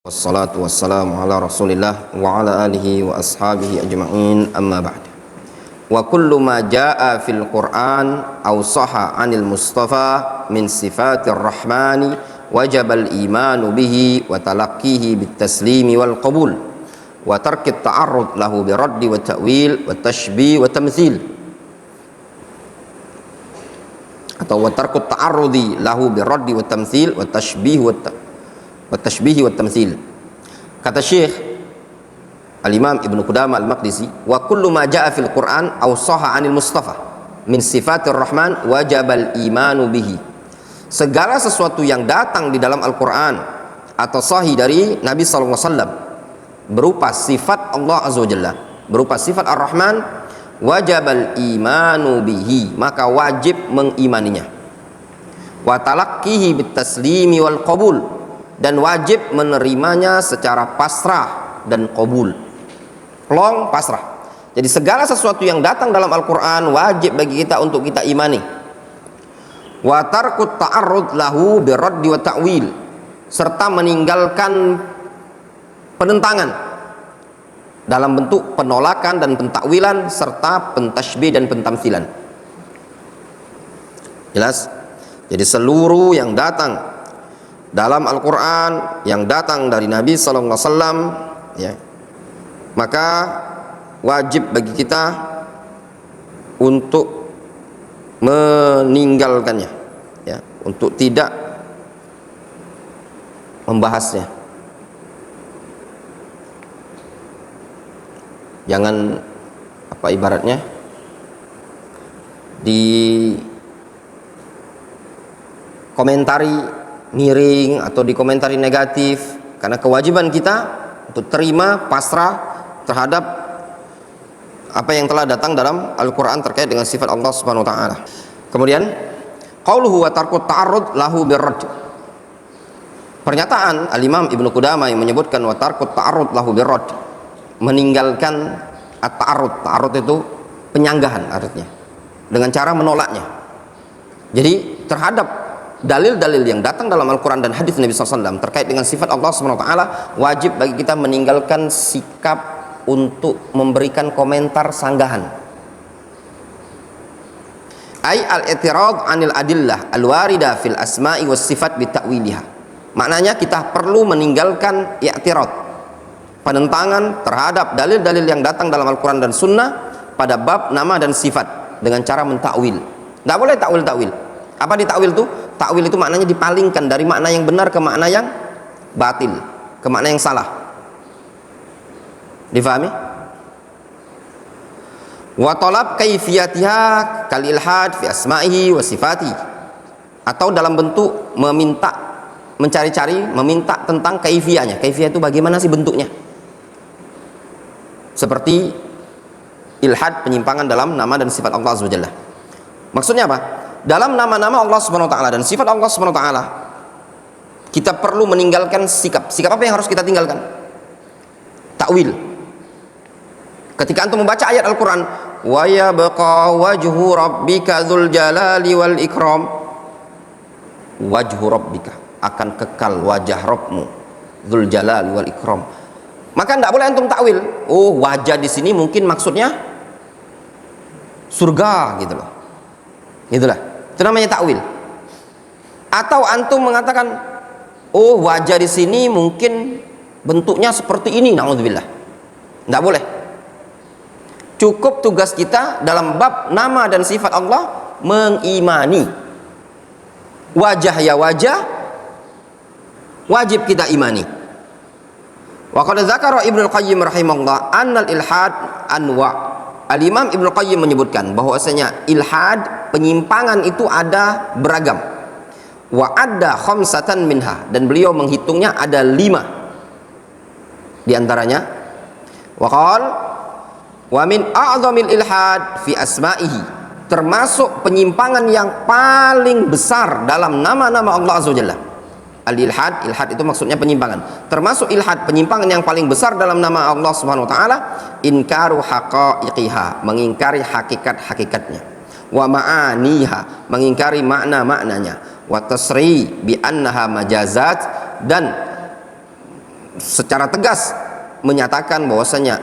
Wassalatu wassalamu ala rasulillah wa ala alihi wa ashabihi ajma'in, amma ba'd. Wa kullu ma jaa fil Qur'an aw sahha 'anil Mustafa min sifatir rahmani wajaba al-imanu bihi wa talaqqihi bit taslimi wal qabul wa tarki at-ta'arrud lahu bi raddi wa ta'wil wa tashbih wa tamthil, atau wa tarku at-ta'arrudi lahu bi raddi wa tamthil wa tashbih wa tamthil. Kata Syekh Al-Imam Ibnu Qudamah Al-Maqdisi, wa kullu ma jaa fil Qur'an aw sahha 'anil Mustafa min sifatir Rahman wajabal imanu bihi. Segala sesuatu yang datang di dalam Al-Qur'an atau sahih dari Nabi sallallahu alaihi wasallam berupa sifat Allah azza wajalla, berupa sifat Ar-Rahman, wajabal imanu bihi, maka wajib mengimaninya. Wa talaqqihi bit taslimi wal qabul, dan wajib menerimanya secara pasrah dan qabul. Long pasrah. Jadi segala sesuatu yang datang dalam Al-Quran wajib bagi kita untuk kita imani. Wa tarkut ta'arrud lahu biraddi wa ta'wil, serta meninggalkan penentangan dalam bentuk penolakan dan pentakwilan serta pentashbih dan pentamtsilan. Jelas? Jadi seluruh yang datang dalam Al-Quran, yang datang dari Nabi Sallallahu Alaihi Wasallam, ya, maka wajib bagi kita untuk meninggalkannya, ya, untuk tidak membahasnya. Jangan, apa ibaratnya, di komentari miring atau dikomentari negatif, karena kewajiban kita untuk terima pasrah terhadap apa yang telah datang dalam Al-Quran terkait dengan sifat Allah Subhanahu wa ta'ala. Kemudian qauluhu wa tarku ta'arrud lahu birrad, pernyataan Al-Imam Ibnu Qudamah yang menyebutkan wa tarku ta'arrud lahu birrad, meninggalkan at-ta'arrud. Ta'arrud itu penyanggahan artinya, dengan cara menolaknya. Jadi terhadap dalil-dalil yang datang dalam Al-Quran dan hadis Nabi SAW terkait dengan sifat Allah SWT, wajib bagi kita meninggalkan sikap untuk memberikan komentar sanggahan. Ay al-i'tirad anil adillah al-warida fil asma'i was sifat bita'wiliha. Maknanya kita perlu meninggalkan i'tirad, penentangan terhadap dalil-dalil yang datang dalam Al-Quran dan Sunnah pada bab nama dan sifat dengan cara mentakwil. Tidak boleh takwil-takwil. Apa ditakwil itu? Takwil itu maknanya dipalingkan dari makna yang benar ke makna yang batil, ke makna yang salah. Difahami? Wa talab kaifiyatiha kal ilhad fi asma'ihi wa sifati, atau dalam bentuk meminta, mencari-cari, meminta tentang kaifiyahnya. Kaifiyah itu bagaimana sih bentuknya? Seperti ilhad, penyimpangan dalam nama dan sifat Allah Azza wa Jalla. Maksudnya apa? Dalam nama-nama Allah Subhanahu wa ta'ala dan sifat Allah Subhanahu wa ta'ala, kita perlu meninggalkan sikap. Sikap apa yang harus kita tinggalkan? Takwil. Ketika antum membaca ayat Al-Quran, wa yabqa wajhu rabbika dzul jalali wal ikram, wajhu rabbika, akan kekal wajah Rabbmu, dzul jalali wal ikram. Maka tidak boleh antum takwil, oh wajah di sini mungkin maksudnya surga, gitu loh. Itulah, itu namanya takwil. Atau antum mengatakan, oh wajah di sini mungkin bentuknya seperti ini, naudzubillah. Tidak boleh. Cukup tugas kita dalam bab nama dan sifat Allah mengimani. Wajah ya wajah, wajib kita imani. Wa qad dzakara Ibnu Qayyim rahimahullah annal ilhad anwa'. Al-Imam Ibnu Qayyim menyebutkan bahwasanya ilhad, penyimpangan itu ada beragam. Wa adda khamsatan minha, dan beliau menghitungnya ada 5 di antaranya. Wa qal wa min a'dhamil ilhad fi asma'ihi, termasuk penyimpangan yang paling besar dalam nama-nama Allah Azza wa Jalla. Al-ilhad, ilhad itu maksudnya penyimpangan. Termasuk ilhad, penyimpangan yang paling besar dalam nama Allah Subhanahu wa ta'ala, inkaru haqaiqiha, mengingkari hakikat-hakikatnya. Wa ma'aniha, mengingkari makna-maknanya. Wa tasri bi annaha majazat, dan secara tegas menyatakan bahwasanya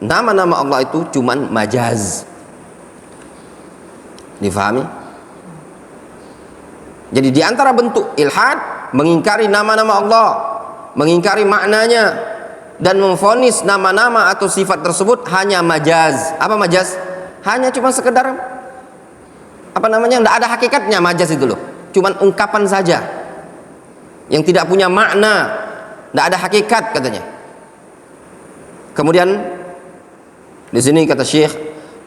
nama-nama Allah itu cuman majaz. Difahami? Jadi di antara bentuk ilhad mengingkari nama-nama Allah, mengingkari maknanya, dan memvonis nama-nama atau sifat tersebut hanya majaz. Apa majaz? Hanya cuma sekedar apa namanya, tidak ada hakikatnya majaz itu loh, cuman ungkapan saja yang tidak punya makna, tidak ada hakikat katanya. Kemudian di sini kata Syekh,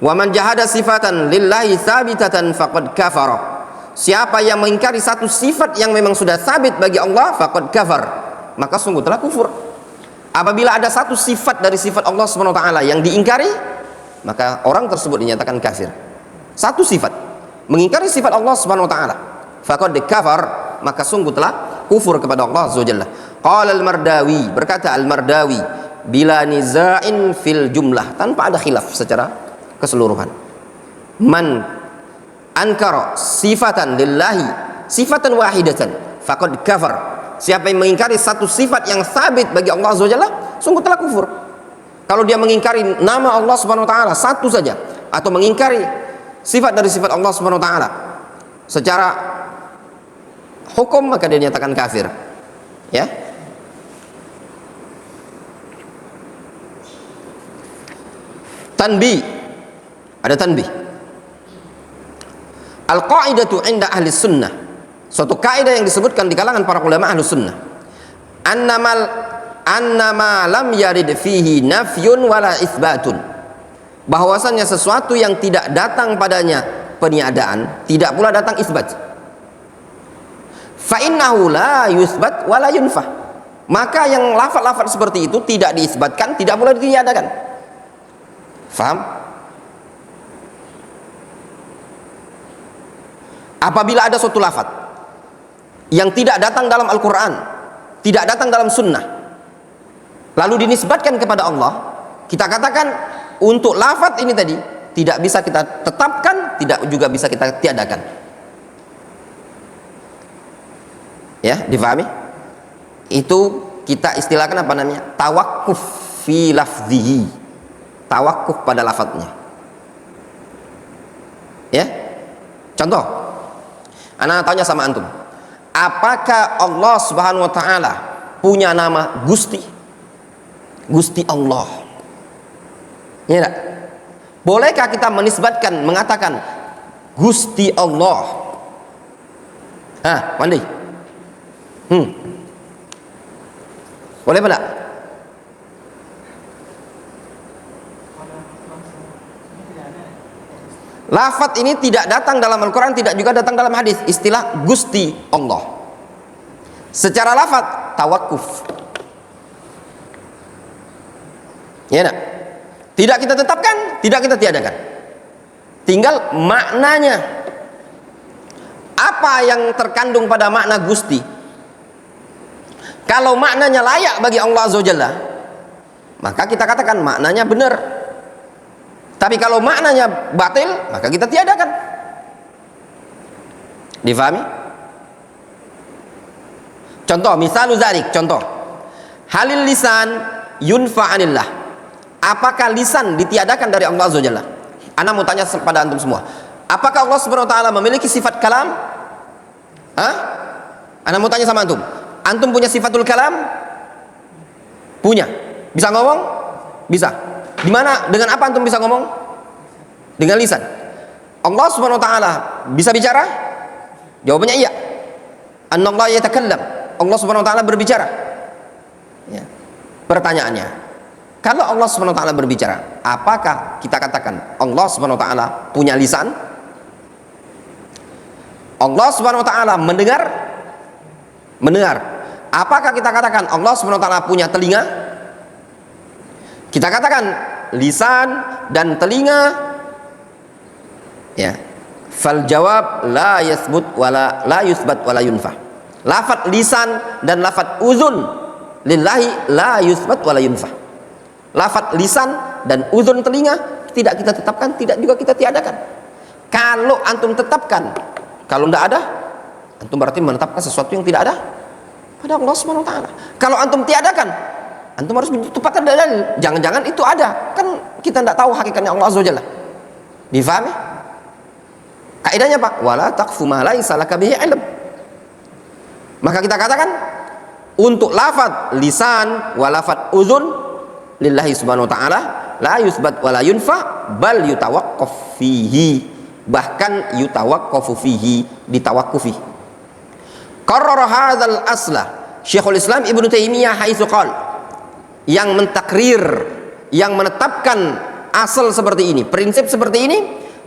wa man jahada sifatan lillahi tsabitatan faqad kafara. Siapa yang mengingkari satu sifat yang memang sudah sabit bagi Allah, faqad kafar, maka sungguh telah kufur. Apabila ada satu sifat dari sifat Allah Subhanahu wa taala yang diingkari, maka orang tersebut dinyatakan kafir. Satu sifat, mengingkari sifat Allah Subhanahu wa taala, faqad kafar, maka sungguh telah kufur kepada Allah Azza wa Jalla. Qala al-Mardawi, berkata al-Mardawi, bila niza'in fil jumlah, tanpa ada khilaf secara keseluruhan. Man ankara sifatan lillahi sifatan wahidatan faqad kafar. Siapa yang mengingkari satu sifat yang sabit bagi Allah Azza wa Jalla, sungguh telah kufur. Kalau dia mengingkari nama Allah Subhanahu wa taala satu saja, atau mengingkari sifat dari sifat Allah Subhanahu wa taala secara hukum, maka dia dinyatakan kafir. Ya. Tanbih, ada tanbih. Al-qa'idatu 'inda ahli sunnah, suatu kaidah yang disebutkan di kalangan para ulama ahli sunnah, annama lam yarid fihi nafyun wala isbatun, bahwasannya sesuatu yang tidak datang padanya peniadaan, tidak pula datang isbat, fa innahu la yusbat wala yunfah, maka yang lafaz-lafaz seperti itu tidak diisbatkan, tidak pula ditiadakan. Faham? Apabila ada suatu lafaz yang tidak datang dalam Al-Quran, tidak datang dalam sunnah, lalu dinisbatkan kepada Allah, kita katakan untuk lafaz ini tadi tidak bisa kita tetapkan, tidak juga bisa kita tiadakan. Ya, difahami? Itu kita istilahkan apa namanya? Tawakkuf fi lafzihi, tawakuf pada lafadznya. Ya, contoh, anak tanya sama antum, apakah Allah Subhanahu wa taala punya nama Gusti? Gusti Allah. Ya enggak? Bolehkah kita menisbatkan, mengatakan Gusti Allah? Mandi. Boleh apa enggak? Lafaz ini tidak datang dalam Al-Quran, tidak juga datang dalam hadis. Istilah Gusti Allah secara lafaz tawakuf. Ya enggak? Tidak kita tetapkan, tidak kita tiadakan. Tinggal maknanya. Apa yang terkandung pada makna Gusti? Kalau maknanya layak bagi Allah Azza wa Jalla, maka kita katakan maknanya benar. Tapi kalau maknanya batil, maka kita tiadakan. Difahami? Contoh, misalu zalik, contoh. Halil lisan yunfa anillah. Apakah lisan ditiadakan dari Allah Azza wa Jalla? Ana mau tanya kepada antum semua. Apakah Allah Subhanahu wa taala memiliki sifat kalam? Ana mau tanya sama antum. Antum punya sifatul kalam? Punya. Bisa ngomong? Bisa. Di mana, dengan apa antum bisa ngomong? Dengan lisan. Allah Subhanahu wa taala bisa bicara? Jawabannya iya. Anallahu yatakallam. Allah Subhanahu wa taala berbicara. Ya. Pertanyaannya, kalau Allah Subhanahu wa taala berbicara, apakah kita katakan Allah Subhanahu wa taala punya lisan? Allah Subhanahu wa taala mendengar? Mendengar. Apakah kita katakan Allah Subhanahu wa taala punya telinga? Kita katakan lisan dan telinga, ya. Fal jawab la yasbut wala la yusbat wala yunfah. Lafaz lisan dan lafaz uzun lillahi la yusbat wala yunfah. Lafaz lisan dan uzun telinga tidak kita tetapkan, tidak juga kita tiadakan. Kalau antum tetapkan, kalau tidak ada, antum berarti menetapkan sesuatu yang tidak ada. pada Allah Subhanahu wa taala. Kalau antum tiadakan, antum harus tupatkan dalil. Jangan-jangan itu ada. Kan kita tidak tahu hakikatnya Allah Azza wa Jalla. Difahami? Kaidahnya Pak, wala taqfu ma laisa laka bihi ilm. Maka kita katakan untuk lafaz lisan wa lafaz uzun lillahi subhanahu wa ta'ala la yusbat wa la yunfa bal yutawaqqaf fihi, bahkan yutawaqqafu fihi, ditawakkufi. Qarrara hadzal asla Syekhul Islam Ibnu Taimiyah haitsu qala, yang mentakrir, yang menetapkan asal seperti ini, prinsip seperti ini,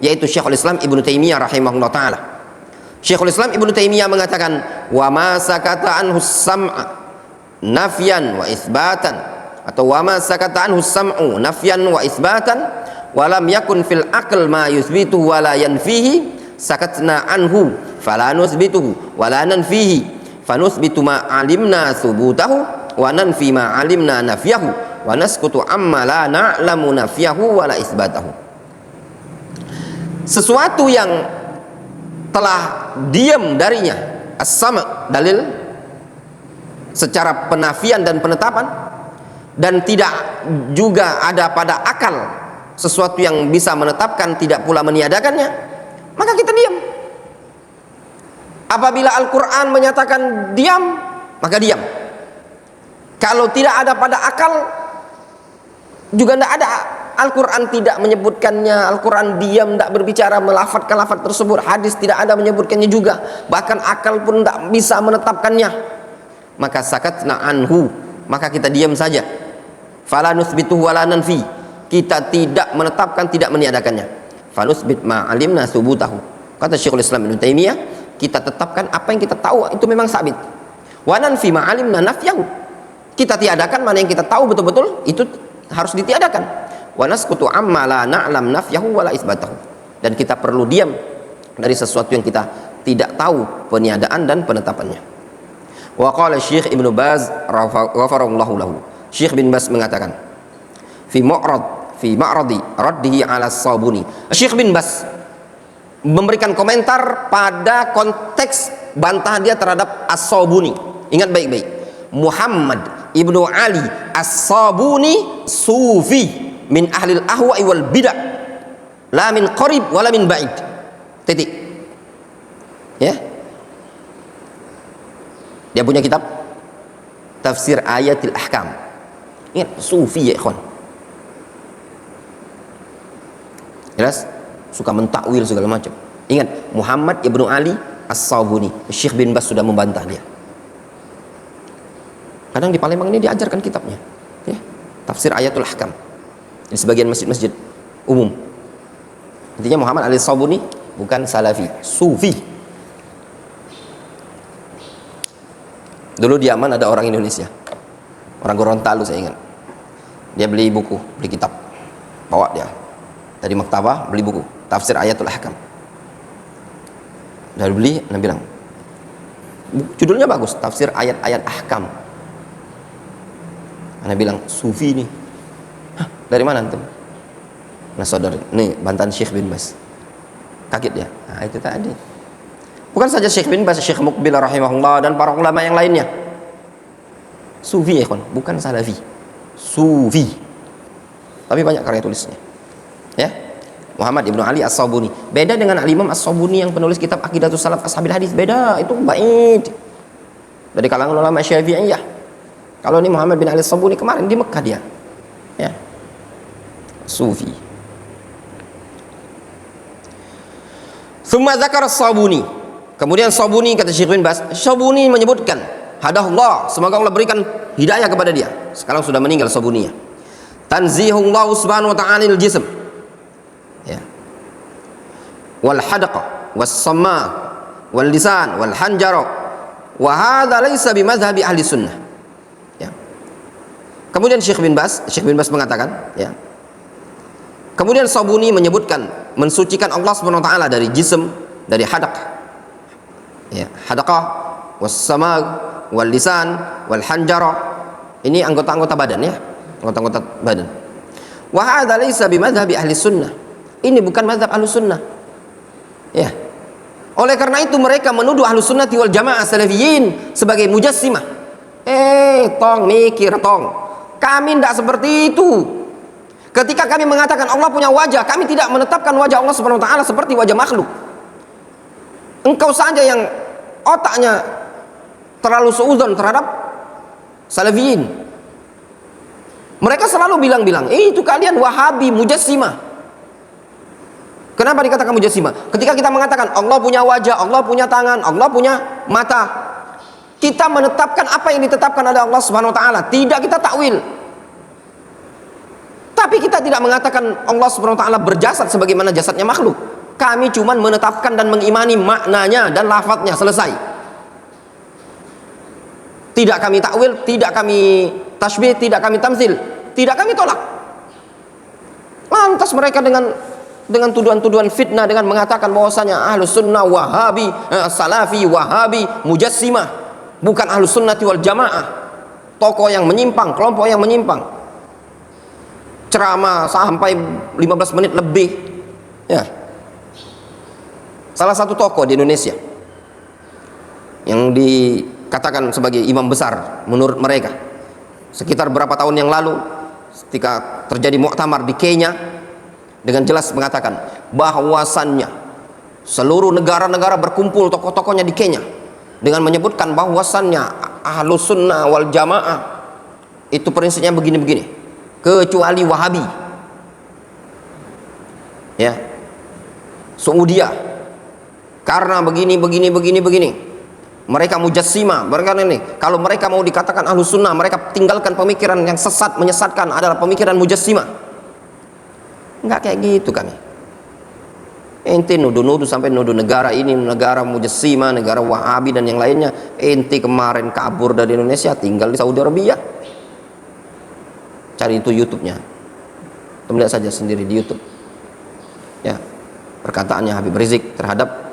yaitu Syekhul Islam Ibnu Taimiyah rahimahullah taala. Syekhul Islam Ibnu Taimiyah mengatakan, wa ma sakata anhu sam'a nafyan wa isbatan, atau wa ma sakata anhu sam'u nafyan wa isbatan wa lam yakun fil aql ma yuthbitu wa la yanfihi sakatna anhu fala nuthbituhu wa la nanfihi fanuthbitu ma alimna thubutahu wa nanfi ma alimna nafyahu wa naskutu amma la na'lamu nafyahu wa la isbatahu. Sesuatu yang telah diam darinya as-sama', dalil secara penafian dan penetapan, dan tidak juga ada pada akal sesuatu yang bisa menetapkan tidak pula meniadakannya, maka kita diam. Apabila Al-Quran menyatakan diam, maka diam. Kalau tidak ada pada akal, juga tidak ada. Al-Quran tidak menyebutkannya, Al-Quran diam, tidak berbicara, melafadzkan lafadz tersebut. Hadis tidak ada menyebutkannya juga, bahkan akal pun tidak bisa menetapkannya. Maka sakatna anhu, maka kita diam saja. Fala nuthbituhu wala nanfi, kita tidak menetapkan, tidak meniadakannya. Fanusbit ma alimna thubutahu, kata Syekhul Islam Ibnu Taimiyah, kita tetapkan apa yang kita tahu itu memang sabit. Wa nanfi ma alimna nafyahu, kita tiadakan mana yang kita tahu betul-betul itu harus ditiadakan. Wa naskutu amma la na'lam nafyahu wala isbatahu, dan kita perlu diam dari sesuatu yang kita tidak tahu peniadaan dan penetapannya. Wa qala Syekh Ibnu Baz ghafarallahu lahu, Syekh bin Baz mengatakan fi ma'radi raddihi ala As-Sabuni, Syekh bin Baz memberikan komentar pada konteks bantahan dia terhadap As-Sabuni. Ingat baik-baik, Muhammad Ibnu Ali As-Sabuni sufi min ahlil ahwa'i wal bid'ah, la min qarib wala min ba'id. Titik. Ya. Dia punya kitab Tafsir Ayatil Ahkam. Ingat, sufi ya ikhwan. Jelas? Suka mentakwil segala macam. Ingat, Muhammad Ibnu Ali As-Sabuni. Syekh bin Baz sudah membantah dia. Kadang di Palembang ini diajarkan kitabnya. Ya. Tafsir Ayatul Ahkam di sebagian masjid-masjid umum. Intinya Muhammad Ali As-Sabuni bukan salafi, sufi. Dulu di Yaman ada orang Indonesia, orang Gorontalo saya ingat. Dia beli buku, beli kitab, bawa dia dari maktabah, beli buku Tafsir Ayatul Ahkam. Dari beli, dia bilang judulnya bagus, Tafsir Ayat-Ayat Ahkam. Ana bilang sufi nih. Hah, dari mana antum? Nah saudara, nih bantahan Syekh bin Baz. Kaget dia. Nah itu tadi. Bukan saja Syekh bin Baz, Syekh Muqbil rahimahullah dan para ulama yang lainnya. Sufi ya kan, bukan salafi. Sufi. Tapi banyak karya tulisnya. Ya. Muhammad Ibnu Ali As-Sabuni. Beda dengan Al-Imam As-Sabuni yang penulis kitab Aqidatus Salaf Ashabil Hadis. Beda, itu baik. Dari kalangan ulama Syafi'iyah. Kalau ini Muhammad bin Ali As-Sabuni kemarin di Mekah dia. Ya. Sufi. Tsumma dzakara As-Sabuni. Kemudian Sabuni, kata Syekh bin Baz, Sabuni menyebutkan hadahullah, semoga Allah berikan hidayah kepada dia. Sekarang sudah meninggal Sabuni ya. Tanzihullah subhanahu wa ta'ala al jism. Ya. Wal hadaqa was sama wal lisan wal hanjara wa hadza laysa bi madhhabi ahli sunnah. Ya. Kemudian Syekh bin Baz mengatakan, ya. Kemudian Sabuni menyebutkan mensucikan Allah Subhanahu wa taala dari jism, dari hadaq. Ya, hadaqah was sama wal lisan wal hanjara. Ini anggota-anggota badan ya, anggota-anggota badan. Wa hadza laysa bi madhhabi ahli sunnah. Ini bukan mazhab ahlu sunnah. Ya. Oleh karena itu mereka menuduh ahlu sunnati wal jamaah salafiyin sebagai mujassimah. Tong mikir tong. Kami tidak seperti itu. Ketika kami mengatakan Allah punya wajah, kami tidak menetapkan wajah Allah Subhanahu wa taala seperti wajah makhluk. Engkau saja yang otaknya terlalu suudzon terhadap salafiyin. Mereka selalu bilang-bilang, itu kalian Wahabi, Mujassimah. Kenapa dikatakan Mujassimah? Ketika kita mengatakan Allah punya wajah, Allah punya tangan, Allah punya mata, kita menetapkan apa yang ditetapkan oleh Allah Subhanahu wa taala, tidak kita takwil. Tapi kita tidak mengatakan Allah Subhanahu wa taala berjasad sebagaimana jasadnya makhluk. Kami cuma menetapkan dan mengimani maknanya dan lafadznya, selesai. Tidak kami takwil, tidak kami tasbih, tidak kami tamtsil, tidak kami tolak. Lantas mereka dengan tuduhan-tuduhan fitnah dengan mengatakan bahwasanya Ahlus Sunnah Wahabi, Salafi Wahabi, Mujassimah, bukan Ahlus Sunnati wal Jamaah, tokoh yang menyimpang, kelompok yang menyimpang. Ceramah sampai 15 menit lebih. Ya. Salah satu tokoh di Indonesia yang dikatakan sebagai imam besar menurut mereka, sekitar berapa tahun yang lalu ketika terjadi muktamar di Kenya, dengan jelas mengatakan bahwasannya seluruh negara-negara berkumpul tokoh-tokohnya di Kenya dengan menyebutkan bahwasannya Ahlus Sunnah wal Jamaah itu prinsipnya begini-begini, kecuali Wahabi, ya, Saudiyah, karena begini mereka Mujassimah. Mereka ini, kalau mereka mau dikatakan Ahlus Sunnah, mereka tinggalkan pemikiran yang sesat, menyesatkan, adalah pemikiran Mujassimah. Enggak kayak gitu kami. Ente nuduh-nuduh sampai nuduh negara ini negara Mujassimah, negara Wahabi dan yang lainnya. Ente kemarin kabur dari Indonesia, tinggal di Saudi Arabia. Cari itu YouTube-nya, lihat saja sendiri di YouTube, ya, perkataannya Habib Rizik terhadap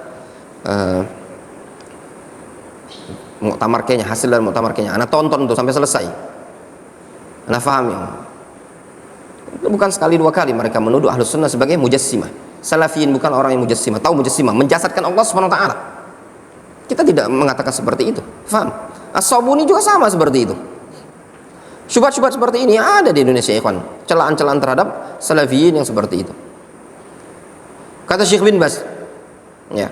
muktamar Kenya, hasil dari muktamar Kenya. Anak tonton tuh sampai selesai, anak paham ya. Bukan sekali dua kali mereka menuduh Ahlus Sunnah sebagai Mujassimah. Salafiyin bukan orang yang Mujassimah. Tahu Mujassimah menjasadkan Allah Subhanahu wa taala. Kita tidak mengatakan seperti itu. Faham? As-Sabuni juga sama seperti itu. Syubhat-syubhat seperti ini ada di Indonesia, ikhwan. Celaan-celaan terhadap salafiyin yang seperti itu. Kata Syekh bin Baz, ya,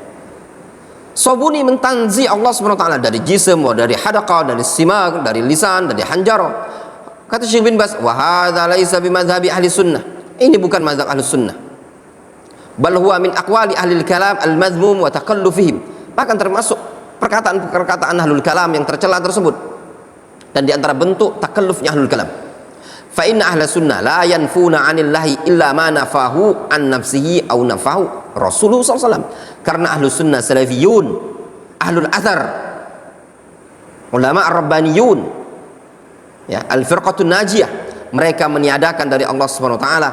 Sabuni mentanzi Allah Subhanahu wa taala dari jism, dari hadaqah, dari simag, dari lisan, dari hanjarah. Kata Syekh bin Baz, wa hadza laisa bimadhhabi ahli sunnah. Ini bukan mazhab ahli sunnah. Bal huwa min aqwali ahli kalam al-madhmum wa taqallufihim. Bahkan termasuk perkataan-perkataan ahlul kalam yang tercela tersebut, dan di antara bentuk takallufnya ahlul kalam. Fa inna ahla sunnah la yanfuna 'anillahi illa ma nafahu an nafsihi aw nafahu Rasulullah sallallahu alaihi wasallam. Karena ahlus sunnah salafiyun, ahlul athar, ulama ar-rabbaniyun, ya, al-firqatun najiyah, mereka meniadakan dari Allah Subhanahu wa taala,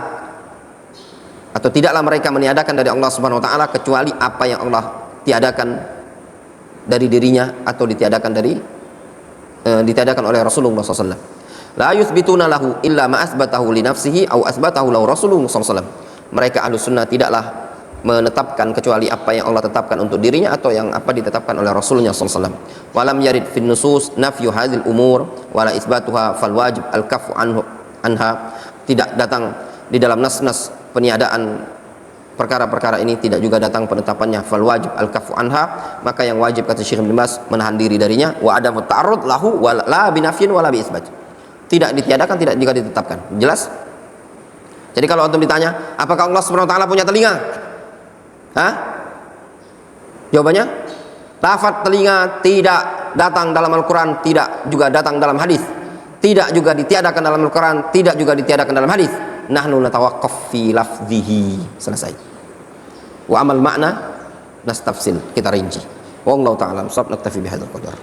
atau tidaklah mereka meniadakan dari Allah Subhanahu wa taala kecuali apa yang Allah tiadakan dari dirinya atau ditiadakan oleh Rasulullah SAW. La yuthbituna lahu illa ma asbatahu li nafsihi aw asbatahu lahu Rasulullah SAW. Mereka Ahlus Sunnah tidaklah menetapkan kecuali apa yang Allah tetapkan untuk dirinya atau yang apa ditetapkan oleh Rasulnya SAW. Walam yarid fin nusus nafyu hadhil umur wala isbatuha fal wajib al kafu anha. Tidak datang di dalam nas-nas peniadaan perkara-perkara ini, tidak juga datang penetapannya fal wajib al kafu anha, maka yang wajib kata Syekh bin Baz menahan diri darinya, wa adamu ta'arrud lahu wa la binafyin wa la bi isbat. Tidak ditiadakan, tidak juga ditetapkan. Jelas? Jadi kalau antum ditanya, apakah Allah Subhanahu wa taala punya telinga? Hah? Jawabannya, lafaz telinga tidak datang dalam Al-Qur'an, tidak juga datang dalam hadis. Tidak juga ditiadakan dalam Al-Qur'an, tidak juga ditiadakan dalam hadis. Nahnu natawaqqaf fi lafzihi. Selesai. Wa amal makna nastafsil, kita rinci. Wallahu ta'ala, naktafi bihadzal qadar.